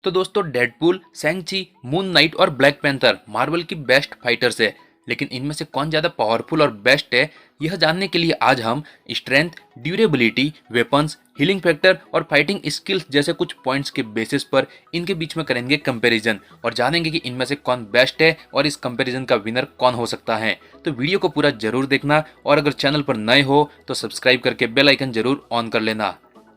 तो दोस्तों Deadpool, शैंग-ची, moon night और ब्लैक पैंथर मार्वल की बेस्ट फाइटर्स है। लेकिन इनमें से कौन ज़्यादा पावरफुल और बेस्ट है, यह जानने के लिए आज हम strength, durability, weapons, healing factor और फाइटिंग स्किल्स जैसे कुछ पॉइंट्स के बेसिस पर इनके बीच में करेंगे कंपैरिजन और जानेंगे कि इनमें से कौन बेस्ट है और इस कंपैरिजन का विनर कौन हो सकता है। तो वीडियो को पूरा जरूर देखना और अगर चैनल पर नए हो तो सब्सक्राइब करके बेल आइकन जरूर ऑन कर लेना।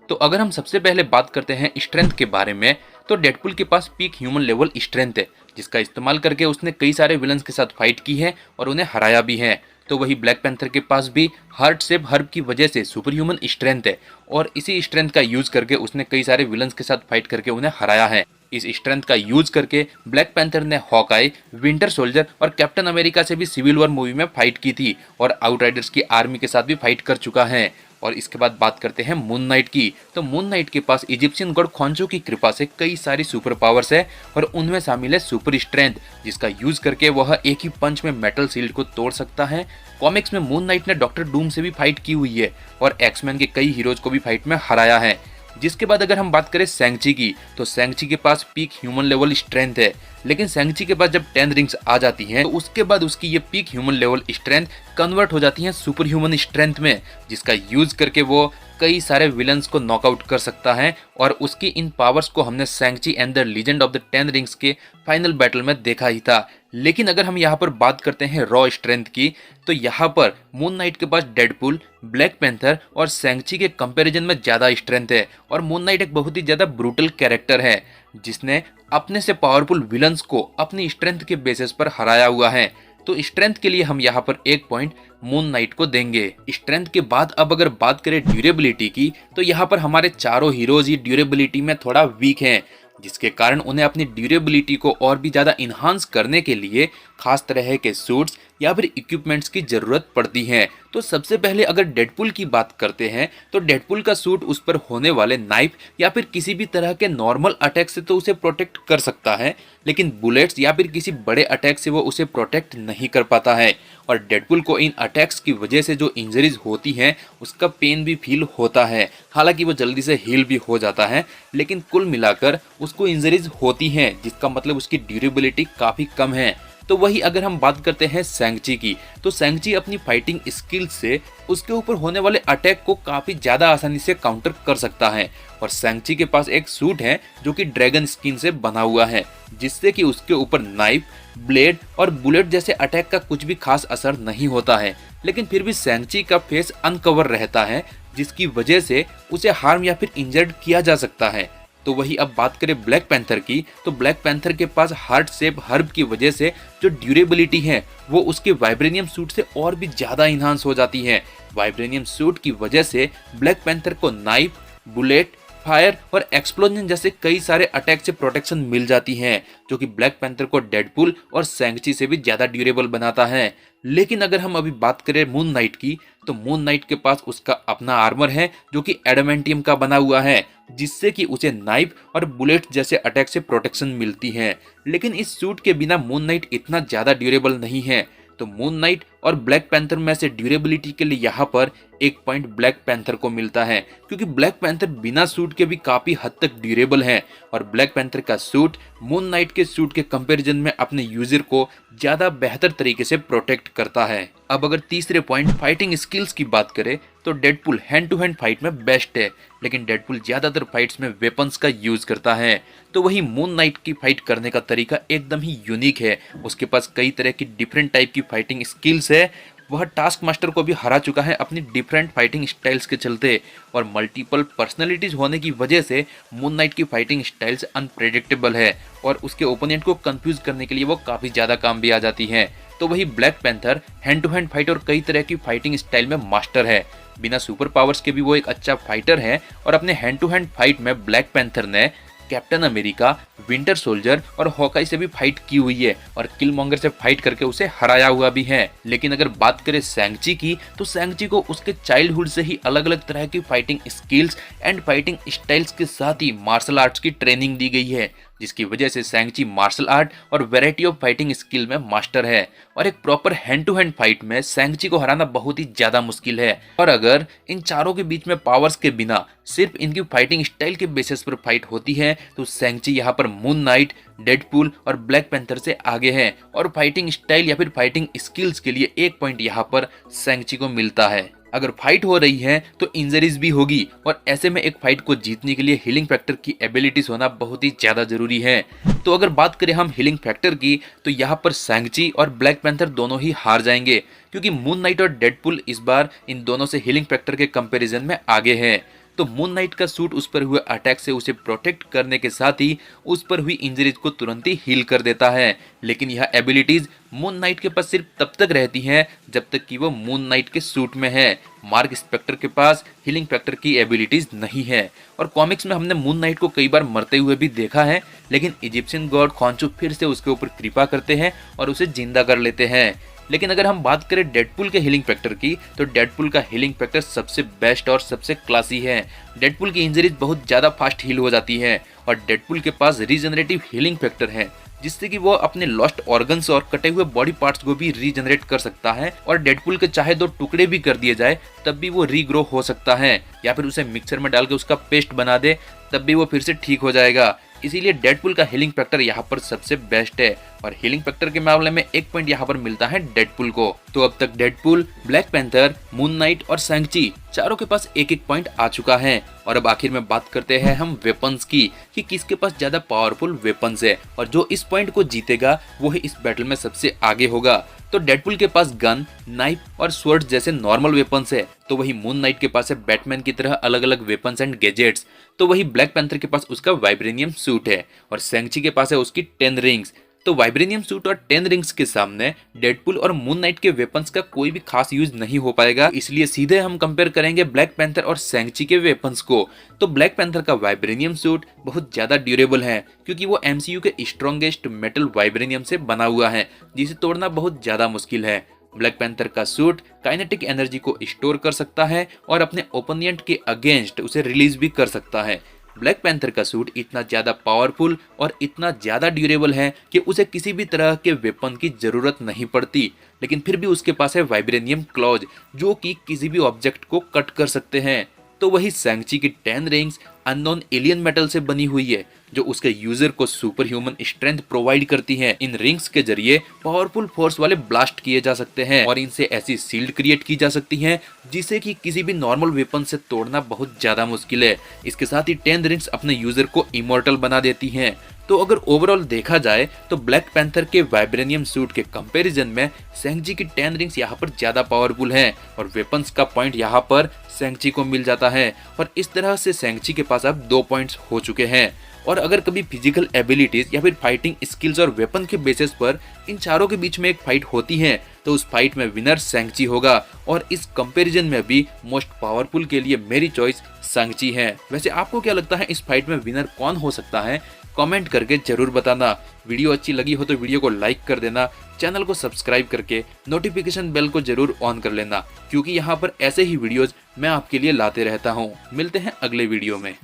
तो अगर हम सबसे पहले बात करते हैं स्ट्रेंथ के बारे में, तो डेडपूल के पास पीक ह्यूमन लेवल स्ट्रेंथ है, जिसका इस्तेमाल करके उसने कई सारे विलन्स के साथ फाइट की है और उन्हें हराया भी है। तो वही ब्लैक पैंथर के पास भी हार्ट शेप हर्ब की वजह से सुपर ह्यूमन स्ट्रेंथ है और इसी स्ट्रेंथ का यूज करके उसने कई सारे विलन्स के साथ फाइट करके उन्हें हराया है। इस स्ट्रेंथ का यूज करके ब्लैक पैंथर ने हॉकाई, विंटर सोल्जर और कैप्टन अमेरिका से भी सिविल वॉर मूवी में फाइट की थी और आउटराइडर्स की आर्मी के साथ भी फाइट कर चुका है। और इसके बाद बात करते हैं मून नाइट की। तो मून नाइट के पास इजिप्शियन गॉड ख्वांजो की कृपा से कई सारी सुपर पावर्स है और उनमें शामिल है सुपर स्ट्रेंथ, जिसका यूज करके वह एक ही पंच में मेटल शील्ड को तोड़ सकता है। कॉमिक्स में मून नाइट ने डॉक्टर डूम से भी फाइट की हुई है और एक्समैन के कई हीरोज को भी फाइट में हराया है। जिसके बाद अगर हम बात करें शैंग-ची की, तो शैंग-ची के पास पीक ह्यूमन लेवल स्ट्रेंथ है, लेकिन शैंग-ची के पास जब 10 रिंग्स आ जाती हैं तो उसके बाद उसकी ये peak human level strength convert हो जाती है सुपर ह्यूमन स्ट्रेंथ में, जिसका यूज करके वो कई सारे विलन्स को नॉकआउट कर सकता है। और उसकी इन पावर्स को हमने शैंग-ची and the legend of the 10 rings के फाइनल बैटल में देखा ही था। लेकिन अगर हम यहाँ पर बात करते हैं रॉ स्ट्रेंथ की, तो यहाँ पर मून नाइट के पास डेडपूल, ब्लैक पैंथर और शैंग-ची के कंपैरिजन में ज़्यादा स्ट्रेंथ है और मून नाइट एक बहुत ही ज़्यादा ब्रूटल कैरेक्टर है, जिसने अपने से पावरफुल विलन्स को अपनी स्ट्रेंथ के बेसिस पर हराया हुआ है। तो स्ट्रेंथ के लिए हम यहाँ पर एक पॉइंट मून नाइट को देंगे। स्ट्रेंथ के बाद अब अगर बात करें ड्यूरेबिलिटी की, तो यहाँ पर हमारे चारों हीरोज ही ड्यूरेबिलिटी में थोड़ा वीक हैं, जिसके कारण उन्हें अपनी ड्यूरेबिलिटी को और भी ज़्यादा इन्हांस करने के लिए खास तरह के सूट्स या फिर इक्विपमेंट्स की ज़रूरत पड़ती है। तो सबसे पहले अगर डेडपूल की बात करते हैं, तो डेडपूल का सूट उस पर होने वाले नाइफ या फिर किसी भी तरह के नॉर्मल अटैक से तो उसे प्रोटेक्ट कर सकता है, लेकिन बुलेट्स या फिर किसी बड़े अटैक से वो उसे प्रोटेक्ट नहीं कर पाता है। और डेडपूल को इन अटैक्स की वजह से जो इंजरीज होती हैं उसका पेन भी फील होता है, हालांकि वो जल्दी से हील भी हो जाता है, लेकिन कुल मिलाकर उसको इंजरीज होती हैं, जिसका मतलब उसकी ड्यूरेबिलिटी काफ़ी कम है। तो वही अगर हम बात करते हैं शैंग-ची की, तो शैंग-ची अपनी फाइटिंग स्किल से उसके ऊपर होने वाले अटैक को काफ़ी ज़्यादा आसानी से काउंटर कर सकता है। और शैंग-ची के पास एक सूट है जो कि ड्रैगन स्किन से बना हुआ है, जिससे कि उसके ऊपर नाइफ, ब्लेड और बुलेट जैसे अटैक का कुछ भी खास असर नहीं होता है। लेकिन फिर भी शैंग-ची का फेस अनकवर रहता है, जिसकी वजह से उसे हार्म या फिर इंजर्ड किया जा सकता है। तो वही अब बात करें ब्लैक पैंथर की, तो ब्लैक पैंथर के पास हार्ट शेप हर्ब की वजह से जो ड्यूरेबिलिटी है वो उसके वाइब्रेनियम सूट से और भी ज़्यादा इन्हांस हो जाती है। वाइब्रेनियम सूट की वजह से ब्लैक पैंथर को नाइफ, बुलेट, फायर और एक्सप्लोजन जैसे कई सारे अटैक से प्रोटेक्शन मिल जाती है, जो कि ब्लैक पैंथर को डेडपूल और शैंग-ची से भी ज़्यादा ड्यूरेबल बनाता है। लेकिन अगर हम अभी बात करें मून नाइट की, तो मून नाइट के पास उसका अपना आर्मर है जो कि एडामेंटियम का बना हुआ है, जिससे कि उसे नाइफ और बुलेट जैसे अटैक से प्रोटेक्शन मिलती है। लेकिन इस सूट के बिना मून नाइट इतना ज़्यादा ड्यूरेबल नहीं है। तो मून नाइट और ब्लैक पैंथर में से ड्यूरेबिलिटी के लिए यहाँ पर एक पॉइंट ब्लैक पैंथर को मिलता है, क्योंकि ब्लैक पैंथर बिना सूट के भी काफ़ी हद तक ड्यूरेबल है और ब्लैक पैंथर का सूट मून नाइट के सूट के कंपैरिजन में अपने यूजर को ज़्यादा बेहतर तरीके से प्रोटेक्ट करता है। अब अगर तीसरे पॉइंट फाइटिंग स्किल्स की बात करें, तो Deadpool hand to hand fight में बेस्ट है, लेकिन डेडपूल ज़्यादातर फाइट्स में वेपन्स का यूज करता है। तो वही मून नाइट की फाइट करने का तरीका एकदम ही यूनिक है। उसके पास कई तरह की डिफरेंट टाइप की फाइटिंग स्किल्स है। वह टास्क मास्टर को भी हरा चुका है अपनी डिफरेंट फाइटिंग स्टाइल्स के चलते, और मल्टीपल पर्सनैलिटीज होने की वजह से मून नाइट की फाइटिंग स्टाइल्स अनप्रेडिक्टेबल है और उसके ओपोनेंट को कंफ्यूज करने के लिए वो काफ़ी ज़्यादा काम भी आ जाती हैं। तो वही Black Panther hand to hand fight और कई तरह की फाइटिंग स्टाइल में मास्टर है। बिना सुपर पावर्स के भी वो एक अच्छा फाइटर है और अपने हैंड टू हैंड फाइट में ब्लैक पैंथर ने कैप्टन अमेरिका, विंटर सोल्जर और हॉकाई से भी फाइट की हुई है और किलमॉन्गर से फाइट करके उसे हराया हुआ भी है। लेकिन अगर बात करें शैंग-ची की, तो शैंग-ची को उसके चाइल्डहुड से ही अलग अलग तरह की fighting skills and fighting styles के साथ ही मार्शल आर्ट्स की ट्रेनिंग दी गई है। जिसकी वजह से सैंगची मार्शल आर्ट और वैरायटी ऑफ फाइटिंग स्किल में मास्टर है और एक proper hand to hand fight में सैंगची को हराना बहुत ही ज्यादा मुश्किल है। और अगर इन चारों के बीच में पावर्स के बिना सिर्फ इनकी फाइटिंग स्टाइल के बेसिस पर फाइट होती है तो सैंगची यहाँ पर मून नाइट, डेडपूल और ब्लैक पैंथर से आगे है और फाइटिंग स्टाइल या फिर फाइटिंग स्किल्स के लिए 1 पॉइंट यहाँ पर सैंगची को मिलता है। अगर फाइट हो रही है तो इंजरीज भी होगी और ऐसे में एक फाइट को जीतने के लिए हीलिंग फैक्टर की एबिलिटीज होना बहुत ही ज्यादा जरूरी है। तो अगर बात करें हम हीलिंग फैक्टर की तो यहाँ पर सैंगची और ब्लैक पैंथर दोनों ही हार जाएंगे क्योंकि मून नाइट और डेडपूल इस बार इन दोनों से हीलिंग फैक्टर के कंपैरिजन में आगे है। तो मून नाइट का सूट उस पर हुए अटैक से उसे प्रोटेक्ट करने के साथ ही उस पर हुई इंजरीज को तुरंत ही हील कर देता है, लेकिन यह एबिलिटीज मून नाइट के पास सिर्फ तब तक रहती हैं जब तक कि वो मून नाइट के सूट में है। मार्क स्पेक्टर के पास हीलिंग फैक्टर की एबिलिटीज नहीं है और कॉमिक्स में हमने मून नाइट को कई बार मरते हुए भी देखा है, लेकिन इजिप्शियन गॉड खॉन्सू फिर से उसके ऊपर कृपा करते हैं और उसे जिंदा कर लेते हैं। लेकिन अगर हम बात करें डेडपूल के हीलिंग फैक्टर की तो डेडपूल का हीलिंग फैक्टर सबसे बेस्ट और सबसे क्लासी है। डेडपूल की इंजरीज बहुत ज्यादा फास्ट हील हो जाती है और डेडपूल के पास रीजनरेटिव हीलिंग फैक्टर है जिससे कि वो अपने लॉस्ट ऑर्गन्स और कटे हुए बॉडी पार्ट्स को भी रीजनरेट कर सकता है और डेडपूल के चाहे 2 टुकड़े भी कर दिए जाए तब भी वो रीग्रो हो सकता है या फिर उसे मिक्सर में डाल के उसका पेस्ट बना दे तब भी वो फिर से ठीक हो जाएगा। इसीलिए डेडपूल का हीलिंग फैक्टर यहाँ पर सबसे बेस्ट है और हीलिंग फैक्टर के मामले में 1 पॉइंट यहाँ पर मिलता है डेडपूल को। तो अब तक Deadpool, black panther, moon night और सैंगची चारों के पास 1-1 पॉइंट आ चुका है। और अब आखिर में बात करते हैं हम वेपन्स की कि किसके पास ज्यादा पावरफुल वेपन्स है और जो इस पॉइंट को जीतेगा वो ही इस बैटल में सबसे आगे होगा। तो डेडपूल के पास गन, नाइफ और स्वॉर्ड जैसे नॉर्मल वेपन्स है, तो वही मून नाइट के पास है बैटमैन की तरह अलग अलग वेपन्स एंड गैजेट्स, तो वही ब्लैक पैंथर के पास उसका वाइब्रेनियम सूट है और सैंगची के पास है उसकी 10 रिंग्स। तो वाइब्रेनियम सूट और 10 रिंग्स के सामने डेडपूल और मून नाइट के वेपन्स का कोई भी खास यूज नहीं हो पाएगा, इसलिए सीधे हम कंपेयर करेंगे ब्लैक पैंथर और सैंगची के वेपन्स को। तो ब्लैक पैंथर का वाइब्रेनियम सूट बहुत ज्यादा ड्यूरेबल है क्योंकि वो एमसीयू के स्ट्रॉन्गेस्ट मेटल वाइब्रेनियम से बना हुआ है जिसे तोड़ना बहुत ज्यादा मुश्किल है। ब्लैक पैंथर का सूट काइनेटिक एनर्जी को स्टोर कर सकता है और अपने ओपोनेंट के अगेंस्ट उसे रिलीज भी कर सकता है। ब्लैक पैंथर का सूट इतना ज्यादा पावरफुल और इतना ज्यादा ड्यूरेबल है कि उसे किसी भी तरह के वेपन की जरूरत नहीं पड़ती, लेकिन फिर भी उसके पास है वाइब्रेनियम क्लॉज जो कि किसी भी ऑब्जेक्ट को कट कर सकते हैं। तो वही सैंगची की 10 रिंग्स अननोन एलियन मेटल से बनी हुई है जो उसके यूजर को सुपर ह्यूमन स्ट्रेंथ प्रोवाइड करती है। इन रिंग्स के जरिए पावरफुल फोर्स वाले ब्लास्ट किए जा सकते हैं और इनसे ऐसी सील्ड क्रिएट की जा सकती है जिसे कि किसी भी नॉर्मल वेपन से तोड़ना बहुत ज्यादा मुश्किल है। इसके साथ ही 10 रिंग्स अपने यूजर को इमॉर्टल बना देती हैं। तो अगर ओवरऑल देखा जाए तो ब्लैक पैंथर के वाइब्रेनियम सूट के कंपैरिजन में सैंगची की 10 रिंग्स यहाँ पर ज्यादा पावरफुल है और वेपन्स का पॉइंट यहाँ पर सैंगची को मिल जाता है और इस तरह से सैंगची के पास अब 2 पॉइंट्स हो चुके हैं। और अगर कभी फिजिकल एबिलिटीज या फिर फाइटिंग स्किल्स और वेपन के बेसिस पर इन चारों के बीच में एक फाइट होती है तो उस फाइट में विनर सैंगची होगा और इस कंपैरिजन में भी मोस्ट पावरफुल के लिए मेरी चॉइस सैंगची है। वैसे आपको क्या लगता है इस फाइट में विनर कौन हो सकता है? कमेंट करके जरूर बताना। वीडियो अच्छी लगी हो तो वीडियो को लाइक कर देना, चैनल को सब्सक्राइब करके नोटिफिकेशन बेल को जरूर ऑन कर लेना क्योंकि यहाँ पर ऐसे ही वीडियोस मैं आपके लिए लाते रहता हूँ। मिलते हैं अगले वीडियो में।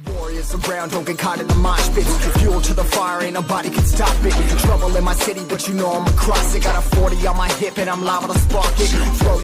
Around, don't get caught in the mosh pit. Fuel to the fire, ain't nobody can stop it. Trouble in my city, but you know I'm across it. Got a 40 on my hip and I'm liable to spark it. Throw